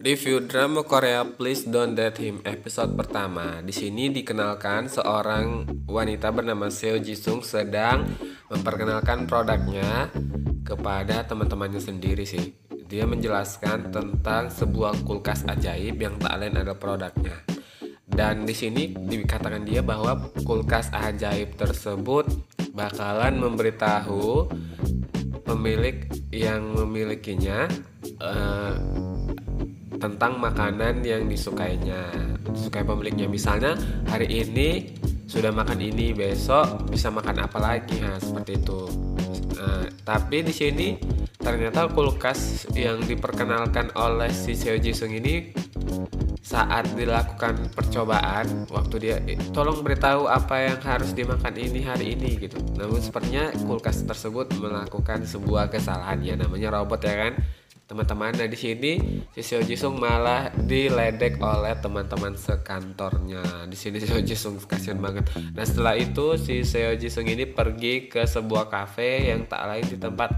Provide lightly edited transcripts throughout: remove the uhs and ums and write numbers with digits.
Review drama Korea Please Don't Date Him episode pertama. Di sini dikenalkan seorang wanita bernama Seo Jisung sedang memperkenalkan produknya kepada teman-temannya sendiri sih. Dia menjelaskan tentang sebuah kulkas ajaib yang tak lain adalah produknya. Dan di sini dikatakan dia bahwa kulkas ajaib tersebut bakalan memberitahu pemilik yang memilikinya tentang makanan yang disukai pemiliknya. Misalnya hari ini sudah makan ini, besok bisa makan apa lagi, seperti itu. Tapi di sini ternyata kulkas yang diperkenalkan oleh si Seo Jisung ini saat dilakukan percobaan, waktu dia tolong beritahu apa yang harus dimakan ini hari ini gitu. Namun sepertinya kulkas tersebut melakukan sebuah kesalahan, ya namanya robot ya kan teman-teman. Nah di sini si Seo Jisung malah diledek oleh teman-teman sekantornya. Di sini Seo Jisung kasihan banget. Nah setelah itu si Seo Jisung ini pergi ke sebuah kafe yang tak lain di tempat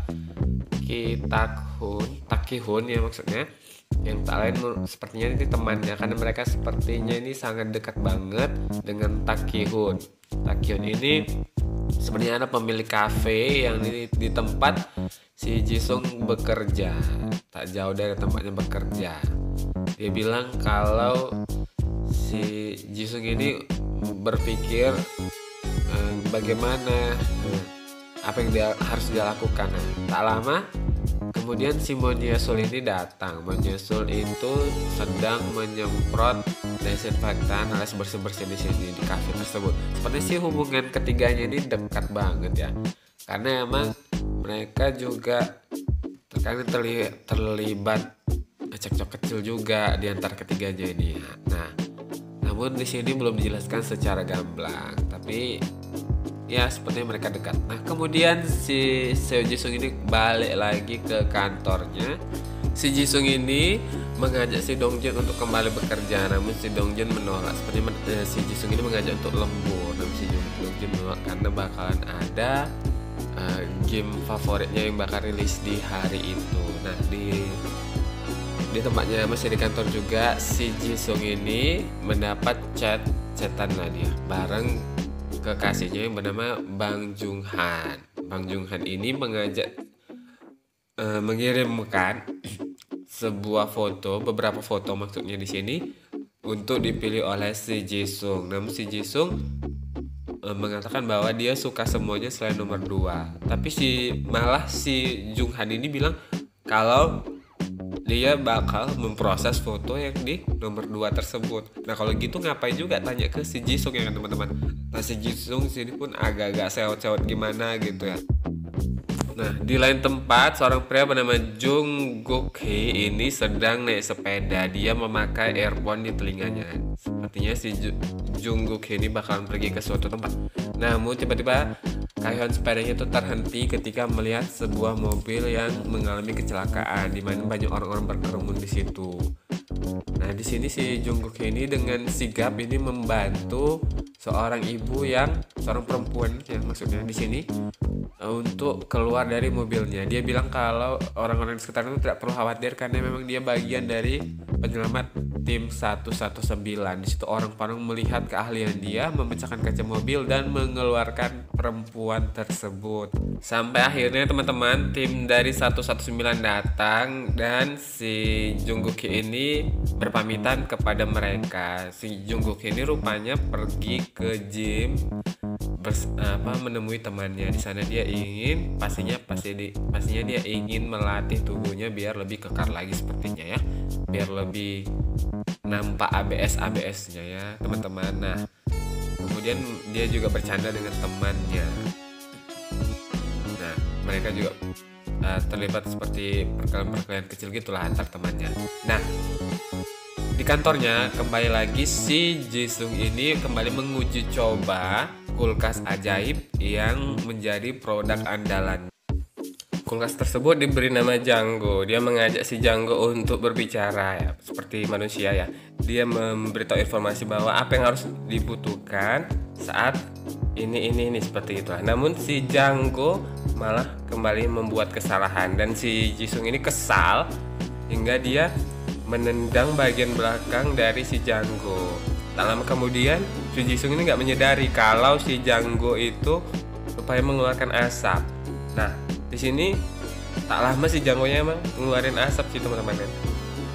Takihun ya maksudnya, yang tak lain sepertinya ini temannya, karena mereka sepertinya ini sangat dekat banget dengan Takihun. Takihun ini sebenarnya ada pemilik kafe yang di tempat si Jisung bekerja, tak jauh dari tempatnya bekerja. Dia bilang kalau si Jisung ini berpikir bagaimana apa yang harus dia lakukan. Tak lama kemudian si Monyesul ini datang. Monyesul itu sedang menyemprot desinfektan alias bersih-bersih di sini di kafe tersebut. Seperti sih hubungan ketiganya ini dekat banget ya. Karena emang mereka juga terkadang terlibat cekcok kecil juga di antara ketiganya ini. Nah, namun di sini belum dijelaskan secara gamblang, tapi ya sepertinya mereka dekat. Nah kemudian si Seo Jisung ini balik lagi ke kantornya. Si Jisung ini mengajak si Dongjun untuk kembali bekerja, namun si Dongjun menolak. Sepertinya si Jisung ini mengajak untuk lembur, namun si Dongjun menolak karena bakalan ada game favoritnya yang bakal rilis di hari itu. Nah di tempatnya masih di kantor juga, si Jisung ini mendapat chatan lah dia bareng kekasihnya yang bernama Bang Junghan. Bang Junghan ini mengirimkan sebuah foto, beberapa foto maksudnya di sini untuk dipilih oleh si Jisung. Namun si Jisung mengatakan bahwa dia suka semuanya selain nomor 2. Tapi malah si Junghan ini bilang kalau dia bakal memproses foto yang di nomor 2 tersebut. Nah kalau gitu ngapain juga tanya ke si Jisung ya kan teman-teman. Nah si Jisung sini pun agak-agak sewot-sewot gimana gitu ya. Nah di lain tempat, seorang pria bernama Jung Guk Hee ini sedang naik sepeda. Dia memakai earphone di telinganya. Sepertinya si Jung Guk Hee ini bakalan pergi ke suatu tempat. Namun tiba-tiba kayuhan sepedanya itu terhenti ketika melihat sebuah mobil yang mengalami kecelakaan, di mana banyak orang-orang berkerumun di situ. Nah di sini si Jung Guk Hee ini dengan sigap ini membantu seorang perempuan yang maksudnya di sini untuk keluar dari mobilnya. Dia bilang kalau orang-orang di sekitar itu tidak perlu khawatir karena memang dia bagian dari penyelamat tim 119. Di situ orang-orang melihat keahlian dia memecahkan kaca mobil dan mengeluarkan perempuan tersebut. Sampai akhirnya teman-teman tim dari 119 datang dan si Jungkook ini berpamitan kepada mereka. Si Jungkook ini rupanya pergi ke gym menemui temannya. Di sana dia ingin pastinya dia ingin melatih tubuhnya biar lebih kekar lagi sepertinya ya, biar lebih nampak ABS-nya ya teman-teman. Nah kemudian dia juga bercanda dengan temannya. Nah mereka juga terlibat seperti perkelahian kecil gitulah antar temannya. Nah di kantornya kembali lagi si Jisung ini kembali menguji coba kulkas ajaib yang menjadi produk andalan. Kulkas tersebut diberi nama Django. Dia mengajak si Django untuk berbicara ya, seperti manusia ya. Dia memberitahu informasi bahwa apa yang harus dibutuhkan saat ini seperti itu. Namun si Django malah kembali membuat kesalahan dan si Jisung ini kesal hingga dia menendang bagian belakang dari si Janggo. Tak lama kemudian si Jisung ini nggak menyadari kalau si Janggo itu rupanya mengeluarkan asap. Nah di sini tak lama si Janggonya emang ngeluarin asap sih teman-teman kan.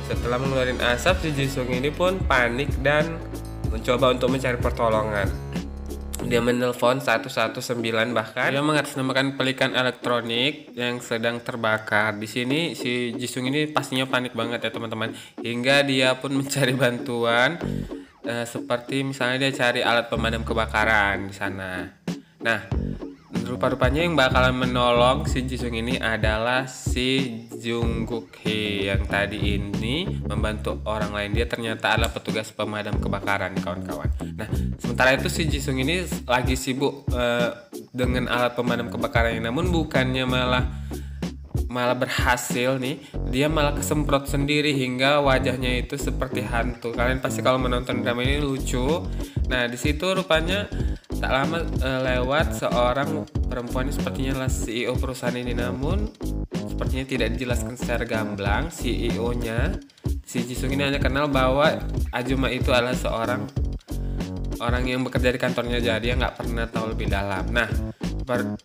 Setelah mengeluarin asap, si Jisung ini pun panik dan mencoba untuk mencari pertolongan. Dia menelpon 119, bahkan dia mengatasnamakan pelikan elektronik yang sedang terbakar. Di sini si Jisung ini pastinya panik banget ya teman-teman, hingga dia pun mencari bantuan seperti misalnya dia cari alat pemadam kebakaran di sana. Nah, rupa-rupanya yang bakalan menolong si Jisung ini adalah si Jungkook Hee yang tadi ini membantu orang lain. Dia ternyata adalah petugas pemadam kebakaran, kawan-kawan. Nah, sementara itu si Jisung ini lagi sibuk dengan alat pemadam kebakaran, namun bukannya malah berhasil nih, dia malah kesemprot sendiri hingga wajahnya itu seperti hantu. Kalian pasti kalau menonton drama ini lucu. Nah, di situ rupanya tak lama lewat seorang perempuan, sepertinya adalah CEO perusahaan ini, namun sepertinya tidak dijelaskan secara gamblang. CEO-nya si Jisung ini hanya kenal bahwa Ajuma itu adalah seorang orang yang bekerja di kantornya, jadi dia nggak pernah tahu lebih dalam. Nah,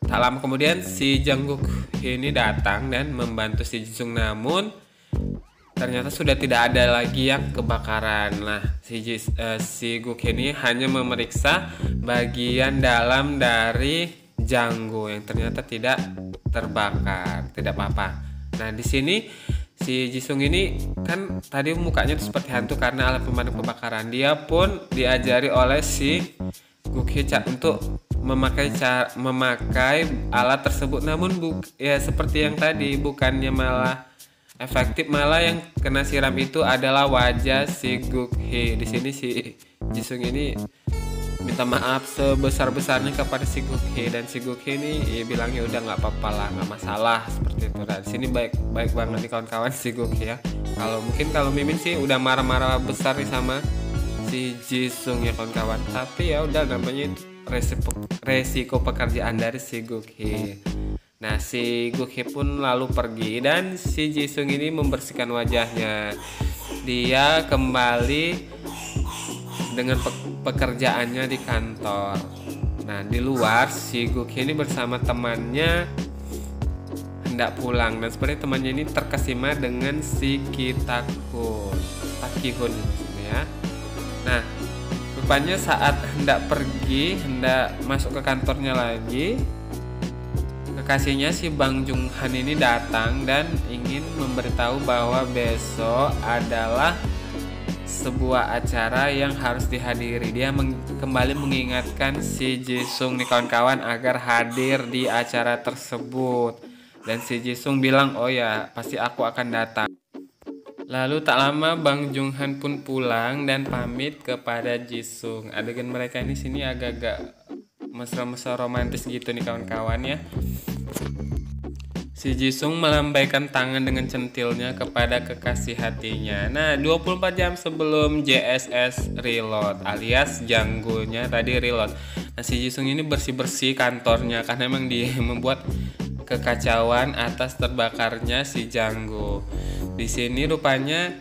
tak lama kemudian si Jungkook ini datang dan membantu si Jisung, namun ternyata sudah tidak ada lagi yang kebakaran. Nah, si Guk ini hanya memeriksa bagian dalam dari Janggo yang ternyata tidak terbakar, tidak apa-apa. Nah, di sini si Jisung ini kan tadi mukanya itu seperti hantu karena alat pemadam kebakaran. Dia pun diajari oleh si Guk untuk memakai alat tersebut, namun ya seperti yang tadi, bukannya malah efektif, malah yang kena siram itu adalah wajah si Guk Hee. Di sini si Jisung ini minta maaf sebesar-besarnya kepada si Guk Hee, dan si Guk Hee ini ya bilangnya udah nggak apa-apa lah, nggak masalah seperti itu. Dan di sini baik banget nih kawan-kawan si Guk Hee ya. Kalau Mimin sih udah marah-marah besar nih sama si Jisung ya kawan-kawan, tapi ya udah, namanya itu resiko pekerjaan dari si Guk Hee. Nah, si Guk Hee pun lalu pergi dan si Jisung ini membersihkan wajahnya. Dia kembali dengan pekerjaannya di kantor. Nah, di luar si Guk Hee ini bersama temannya hendak pulang, dan sebenarnya temannya ini terkesima dengan si Takihun ya. Nah, rupanya saat hendak masuk ke kantornya lagi, kekasihnya si Bang Jung Han ini datang dan ingin memberitahu bahwa besok adalah sebuah acara yang harus dihadiri. Dia kembali mengingatkan si Jisung nih kawan-kawan agar hadir di acara tersebut. Dan si Jisung bilang, oh ya pasti aku akan datang. Lalu tak lama Bang Jung Han pun pulang dan pamit kepada Jisung. Adegan mereka ini sini agak-agak mesra-mesra romantis gitu nih kawan-kawan ya. Si Jisung melambaikan tangan dengan centilnya kepada kekasih hatinya. Nah, 24 jam sebelum JSS reload alias Janggonya tadi reload. Nah, si Jisung ini bersih-bersih kantornya karena memang dia membuat kekacauan atas terbakarnya si Janggo. Di sini rupanya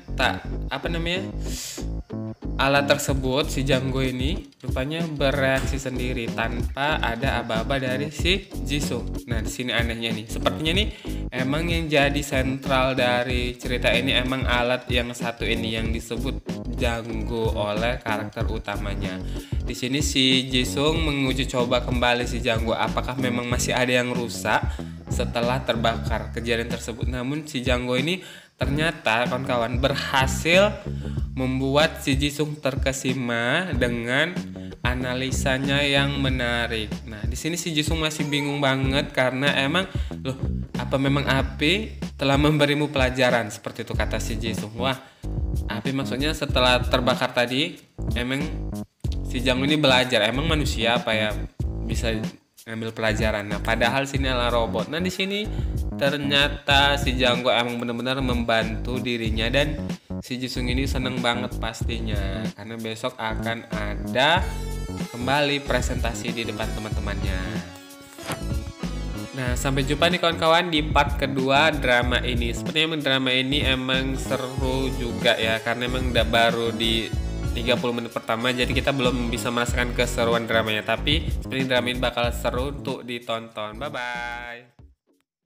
alat tersebut si Janggo ini rupanya bereaksi sendiri tanpa ada aba-aba dari si Jisung. Nah, di sini anehnya nih, sepertinya nih emang yang jadi sentral dari cerita ini emang alat yang satu ini yang disebut Janggo oleh karakter utamanya. Di sini si Jisung menguji coba kembali si Janggo apakah memang masih ada yang rusak setelah terbakar kejadian tersebut. Namun si Janggo ini ternyata kawan-kawan berhasil membuat si Jisung terkesima dengan analisanya yang menarik. Nah, di sini si Jisung masih bingung banget karena apa memang api telah memberimu pelajaran, seperti itu kata si Jisung. Wah, api maksudnya setelah terbakar tadi emang si Janggo ini belajar, emang manusia apa ya bisa ngambil pelajaran. Nah, padahal sini adalah robot. Nah, di sini ternyata si Janggo emang benar-benar membantu dirinya, dan si Jisung ini seneng banget pastinya karena besok akan ada kembali presentasi di depan teman-temannya. Nah, sampai jumpa nih kawan-kawan di part kedua drama ini. Sepertinya emang drama ini emang seru juga ya, karena emang udah baru di 30 menit pertama, jadi kita belum bisa merasakan keseruan dramanya. Tapi sepertinya drama ini bakal seru untuk ditonton. Bye-bye.